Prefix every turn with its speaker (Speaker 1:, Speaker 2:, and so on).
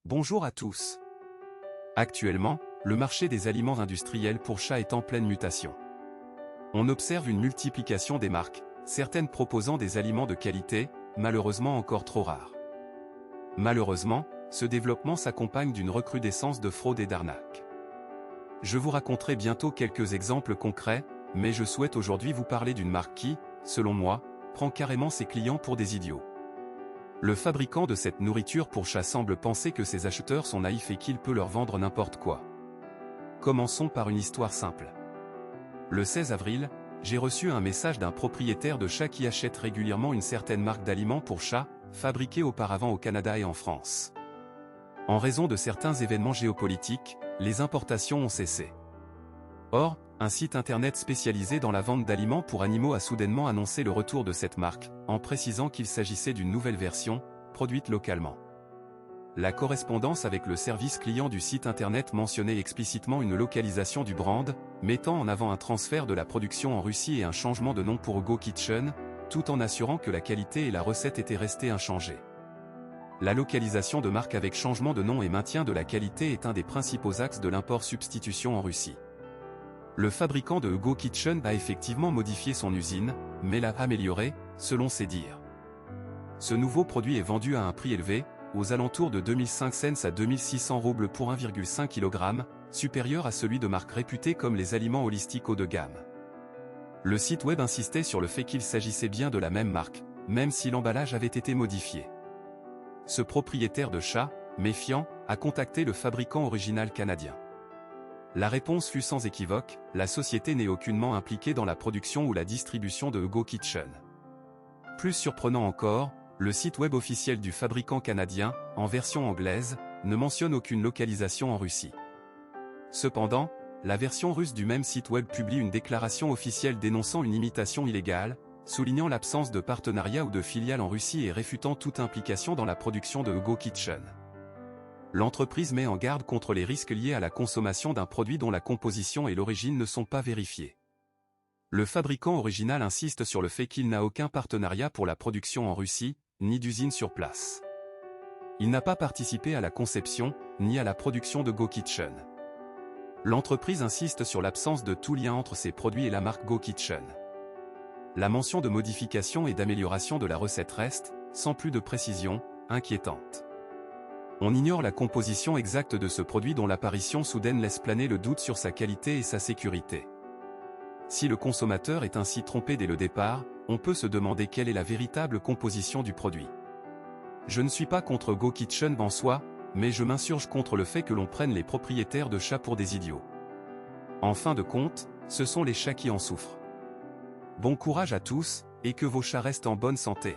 Speaker 1: Bonjour à tous. Actuellement, le marché des aliments industriels pour chats est en pleine mutation. On observe une multiplication des marques, certaines proposant des aliments de qualité, malheureusement encore trop rares. Malheureusement, ce développement s'accompagne d'une recrudescence de fraudes et d'arnaques. Je vous raconterai bientôt quelques exemples concrets, mais je souhaite aujourd'hui vous parler d'une marque qui, selon moi, prend carrément ses clients pour des idiots. Le fabricant de cette nourriture pour chats semble penser que ses acheteurs sont naïfs et qu'il peut leur vendre n'importe quoi. Commençons par une histoire simple. Le 16 avril, j'ai reçu un message d'un propriétaire de chat qui achète régulièrement une certaine marque d'aliments pour chats, fabriquée auparavant au Canada et en France. En raison de certains événements géopolitiques, les importations ont cessé. Or, un site internet spécialisé dans la vente d'aliments pour animaux a soudainement annoncé le retour de cette marque, en précisant qu'il s'agissait d'une nouvelle version, produite localement. La correspondance avec le service client du site internet mentionnait explicitement une localisation du brand, mettant en avant un transfert de la production en Russie et un changement de nom pour Go Kitchen, tout en assurant que la qualité et la recette étaient restées inchangées. La localisation de marque avec changement de nom et maintien de la qualité est un des principaux axes de l'import-substitution en Russie. Le fabricant de Go Kitchen a effectivement modifié son usine, mais l'a améliorée, selon ses dires. Ce nouveau produit est vendu à un prix élevé, aux alentours de 2005 cents à 2600 roubles pour 1,5 kg, supérieur à celui de marques réputées comme les aliments holistiques haut de gamme. Le site web insistait sur le fait qu'il s'agissait bien de la même marque, même si l'emballage avait été modifié. Ce propriétaire de chat, méfiant, a contacté le fabricant original canadien. La réponse fut sans équivoque, la société n'est aucunement impliquée dans la production ou la distribution de Go Kitchen. Plus surprenant encore, le site web officiel du fabricant canadien, en version anglaise, ne mentionne aucune localisation en Russie. Cependant, la version russe du même site web publie une déclaration officielle dénonçant une imitation illégale, soulignant l'absence de partenariat ou de filiale en Russie et réfutant toute implication dans la production de Go Kitchen. L'entreprise met en garde contre les risques liés à la consommation d'un produit dont la composition et l'origine ne sont pas vérifiées. Le fabricant original insiste sur le fait qu'il n'a aucun partenariat pour la production en Russie, ni d'usine sur place. Il n'a pas participé à la conception, ni à la production de Go Kitchen. L'entreprise insiste sur l'absence de tout lien entre ses produits et la marque Go Kitchen. La mention de modification et d'amélioration de la recette reste, sans plus de précision, inquiétante. On ignore la composition exacte de ce produit dont l'apparition soudaine laisse planer le doute sur sa qualité et sa sécurité. Si le consommateur est ainsi trompé dès le départ, on peut se demander quelle est la véritable composition du produit. Je ne suis pas contre Go Kitchen en soi, mais je m'insurge contre le fait que l'on prenne les propriétaires de chats pour des idiots. En fin de compte, ce sont les chats qui en souffrent. Bon courage à tous, et que vos chats restent en bonne santé.